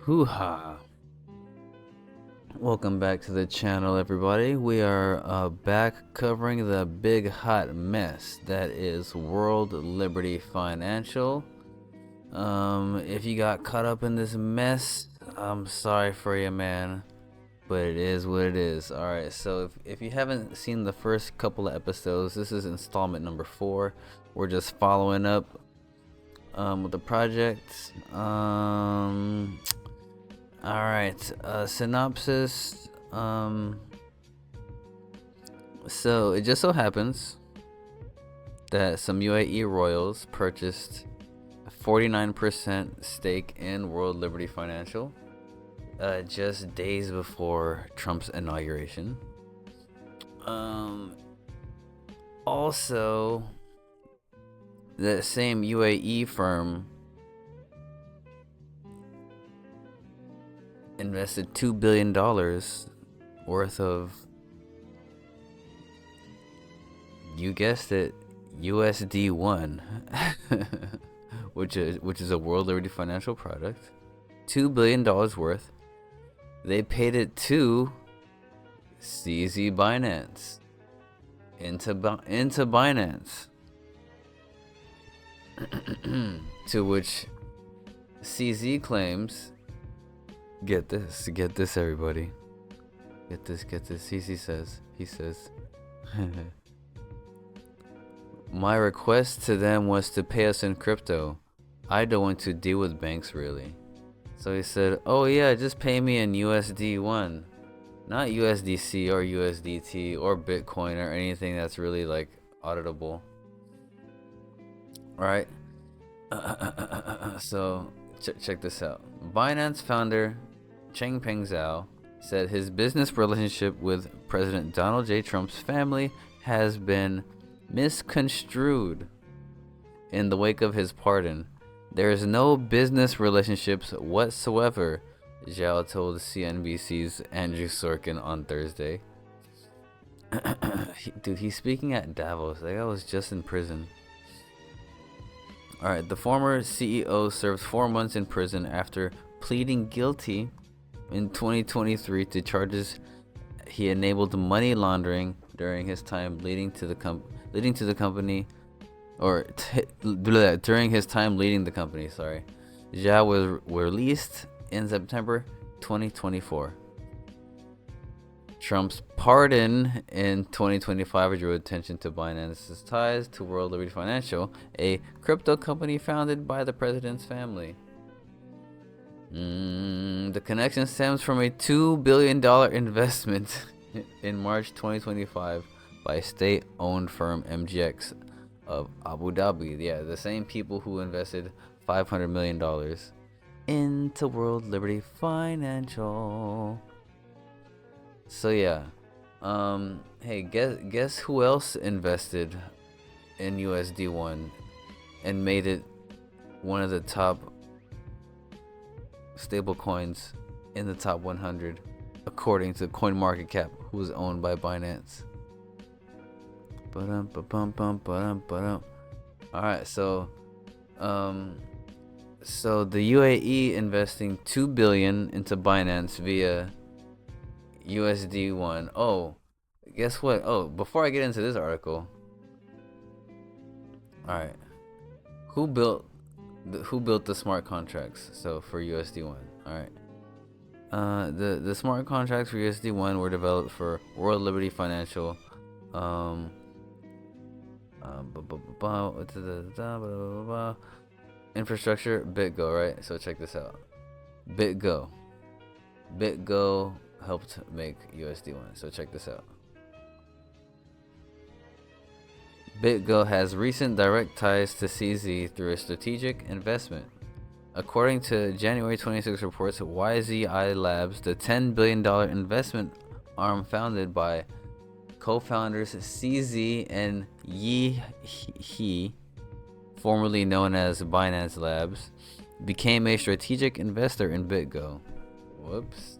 Hooha! Welcome back to the channel, everybody. We are back covering the big hot mess that is World Liberty Financial. If you got caught up in this mess, I'm sorry for you, man, but it is what it is. Alright, so if you haven't seen the first couple of episodes, this is installment number 4. We're just following up with the project. Alright, synopsis. So it just so happens that some UAE royals purchased a 49% stake in World Liberty Financial just days before Trump's inauguration. Also, that same UAE firm invested $2 billion worth of, you guessed it, USD1, which is a World Liberty Financial product. $2 billion worth. They paid it to CZ Binance, into Binance, to which CZ claims. Get this, everybody. Get this. CC says, my request to them was to pay us in crypto. I don't want to deal with banks, really. So he said, oh yeah, just pay me in USD1, not USDC or USDT or Bitcoin or anything that's really like auditable. Alright. So check this out. Binance founder Changpeng Zhao said his business relationship with President Donald J. Trump's family has been misconstrued in the wake of his pardon. There is no business relationships whatsoever, Zhao told CNBC's Andrew Sorkin on Thursday. Dude, he's speaking at Davos. That guy was just in prison. Alright, the former CEO served 4 months in prison after pleading guilty in 2023 to charges he enabled money laundering during his time leading to the company, or during his time leading the company. Sorry, Zhao was released in September 2024. Trump's pardon in 2025 drew attention to Binance's ties to World Liberty Financial, a crypto company founded by the president's family. The connection stems from a $2 billion investment in March 2025 by state-owned firm MGX of Abu Dhabi. Yeah, the same people who invested $500 million into World Liberty Financial. So yeah, hey, guess who else invested in USD1 and made it one of the top stablecoins in the top 100 according to CoinMarketCap, who is owned by Binance. Alright, so the UAE investing $2 billion into Binance via USD1. Oh, guess what? Oh, before I get into this article, alright, who built the smart contracts? So for USD1, alright, the smart contracts for USD1 were developed for World Liberty Financial, infrastructure, Bitgo, right? So check this out. Bitgo helped make USD1. So check this out. Bitgo has recent direct ties to CZ through a strategic investment. According to January 26 reports, YZI Labs, the $10 billion investment arm founded by co-founders CZ and Yi He, formerly known as Binance Labs, became a strategic investor in Bitgo. Whoops.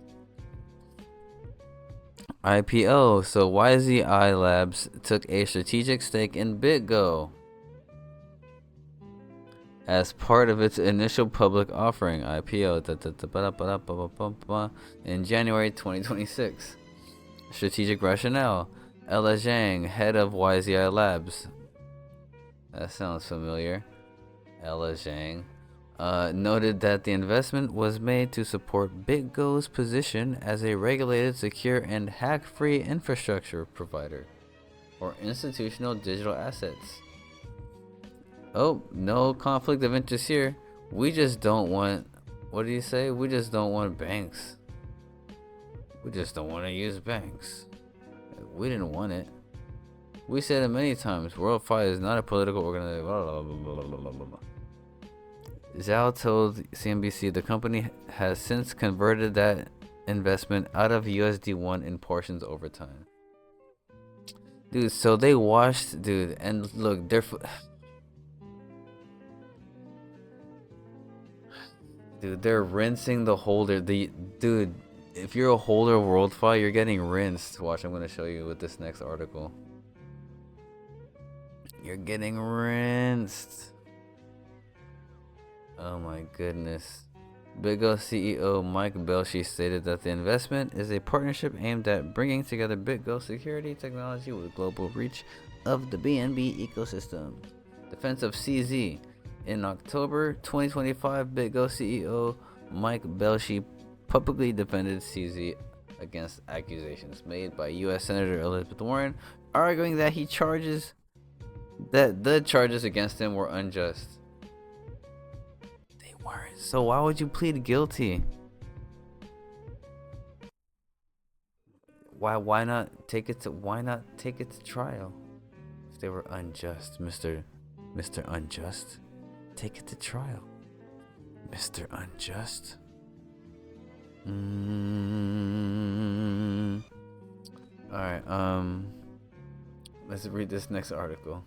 IPO. So YZI Labs took a strategic stake in Bitgo as part of its initial public offering (IPO) in January 2026. Strategic rationale: Ella Zhang, head of YZI Labs. That sounds familiar. Ella Zhang noted that the investment was made to support Bitgo's position as a regulated, secure, and hack-free infrastructure provider for institutional digital assets. Oh, no conflict of interest here. We just don't want, what do you say? We just don't want banks. We just don't want to use banks. We didn't want it. We said it many times. WorldFi is not a political organization. Zhao told CNBC the company has since converted that investment out of USD1 in portions over time. Dude, so they washed, dude, and look, they're rinsing the holder. Dude, if you're a holder of WorldFi, you're getting rinsed. Watch, I'm gonna show you with this next article. You're getting rinsed. Oh my goodness. Bitgo CEO Mike Belshi stated that the investment is a partnership aimed at bringing together Bitgo security technology with global reach of the BNB ecosystem. Defense of CZ. In October 2025, Bitgo CEO Mike Belshi publicly defended CZ against accusations made by U.S. Senator Elizabeth Warren, arguing that the charges against him were unjust. They weren't. So why would you plead guilty? Why not take it to trial? If they were unjust, Mr. Unjust, take it to trial, Mr. Unjust. All right. Let's read this next article.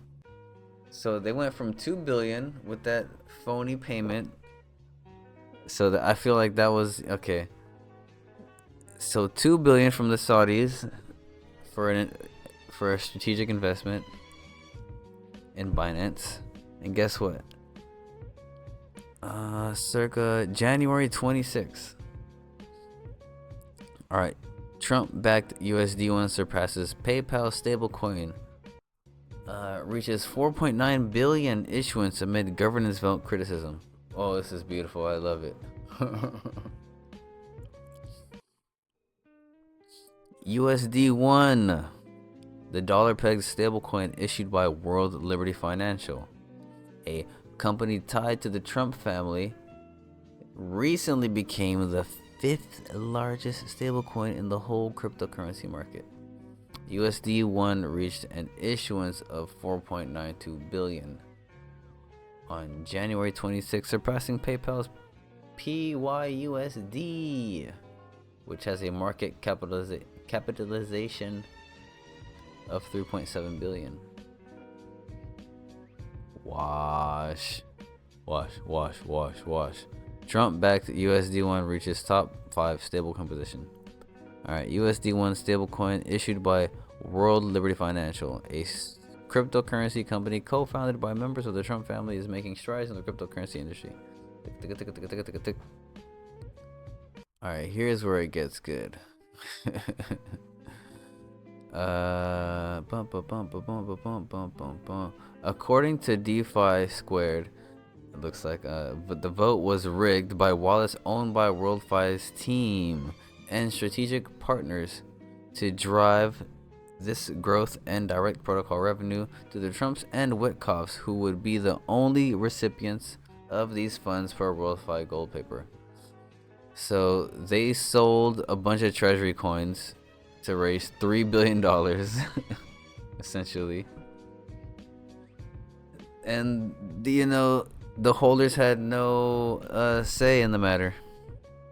So they went from 2 billion with that phony payment. So I feel like that was okay. So 2 billion from the Saudis for a strategic investment in Binance, and guess what? Circa January 26th. All right, Trump-backed USD1 surpasses PayPal stablecoin. Reaches 4.9 billion issuance amid governance vote criticism. Oh, this is beautiful. I love it. USD1, the dollar-pegged stablecoin issued by World Liberty Financial, a company tied to the Trump family, recently became the 5th largest stablecoin in the whole cryptocurrency market. USD1 reached an issuance of 4.92 billion on January 26, surpassing PayPal's PYUSD, which has a market capitalization of 3.7 billion. Wash. Trump-backed USD1 reaches top 5 stablecoin position. Alright, USD1 stablecoin issued by World Liberty Financial, a cryptocurrency company co-founded by members of the Trump family, is making strides in the cryptocurrency industry. Alright, here's where it gets good. According to DeFi Squared, it looks like but the vote was rigged by wallets owned by WorldFi's team and strategic partners to drive this growth and direct protocol revenue to the Trumps and Witkoffs, who would be the only recipients of these funds per WorldFi gold paper. So they sold a bunch of treasury coins to raise $3 billion, essentially. And the holders had no say in the matter.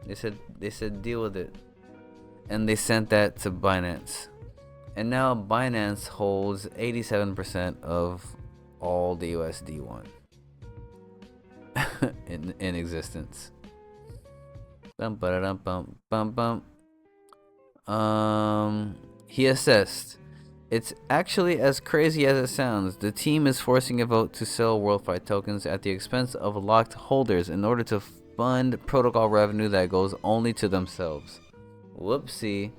They said deal with it, and they sent that to Binance, and now Binance holds 87% of all the USD1 in existence. He assessed It's actually as crazy as it sounds. The team is forcing a vote to sell WorldFi tokens at the expense of locked holders in order to fund protocol revenue that goes only to themselves. Whoopsie.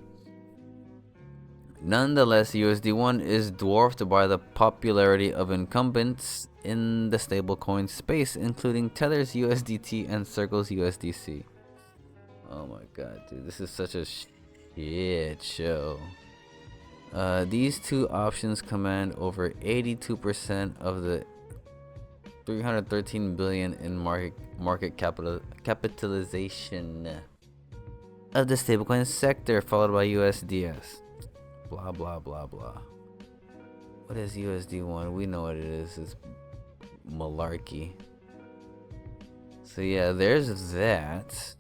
Nonetheless, USD1 is dwarfed by the popularity of incumbents in the stablecoin space, including Tether's USDT and Circle's USDC. Oh my god, dude, this is such a shit show. These two options command over 82% of the 313 billion in market capitalization of the stablecoin sector, followed by USDS. Blah blah blah blah. What is USD1? We know what it is. It's malarkey. So yeah, there's that.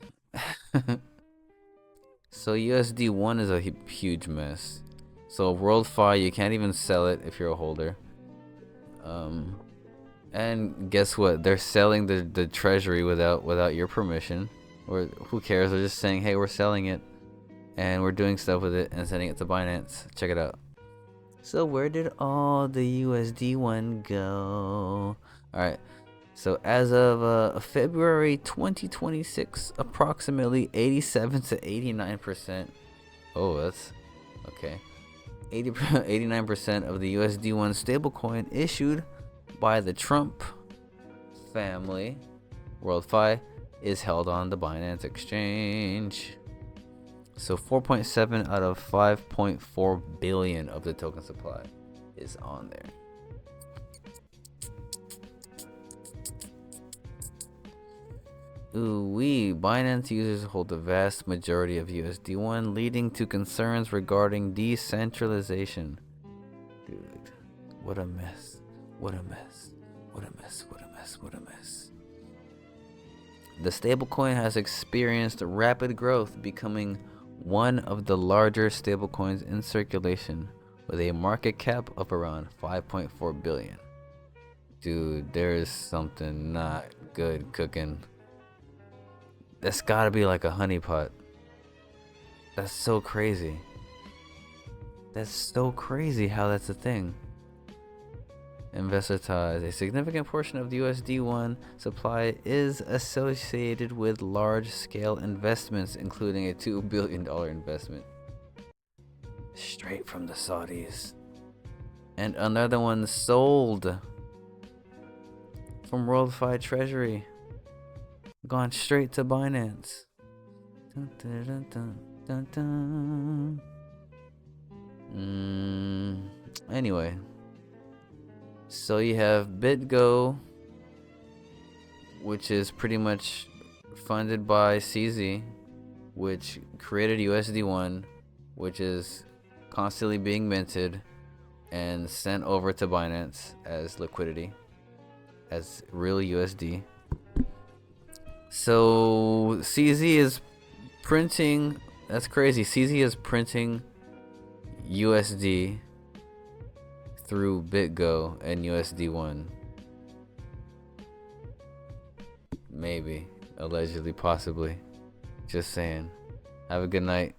So USD1 is a huge mess. So WorldFi, you can't even sell it if you're a holder. And guess what? They're selling the treasury without your permission. Or who cares? They're just saying, hey, we're selling it, and we're doing stuff with it and sending it to Binance. Check it out. So where did all the USD1 go? All right. So as of February 2026, approximately 87 to 89%. Oh, that's okay. 89% of the USD1 stablecoin issued by the Trump family, WorldFi, is held on the Binance exchange. So 4.7 out of 5.4 billion of the token supply is on there. Ooh-wee, Binance users hold the vast majority of USD1, leading to concerns regarding decentralization. Dude, what a mess. What a mess. What a mess. What a mess. What a mess. The stablecoin has experienced rapid growth, becoming one of the larger stablecoins in circulation, with a market cap of around 5.4 billion. Dude, there is something not good cooking. That's gotta be like a honeypot. That's so crazy. That's so crazy how that's a thing. Investor ties. A significant portion of the USD1 supply is associated with large-scale investments, including a $2 billion investment straight from the Saudis, and another one sold from WorldFi Treasury, gone straight to Binance. Dun, dun, dun, dun, dun, dun. Anyway, so you have Bitgo, which is pretty much funded by CZ, which created USD1, which is constantly being minted and sent over to Binance as liquidity, as real USD. So CZ is printing, that's crazy. CZ is printing USD through Bitgo and USD1. Maybe, allegedly, possibly. Just saying. Have a good night.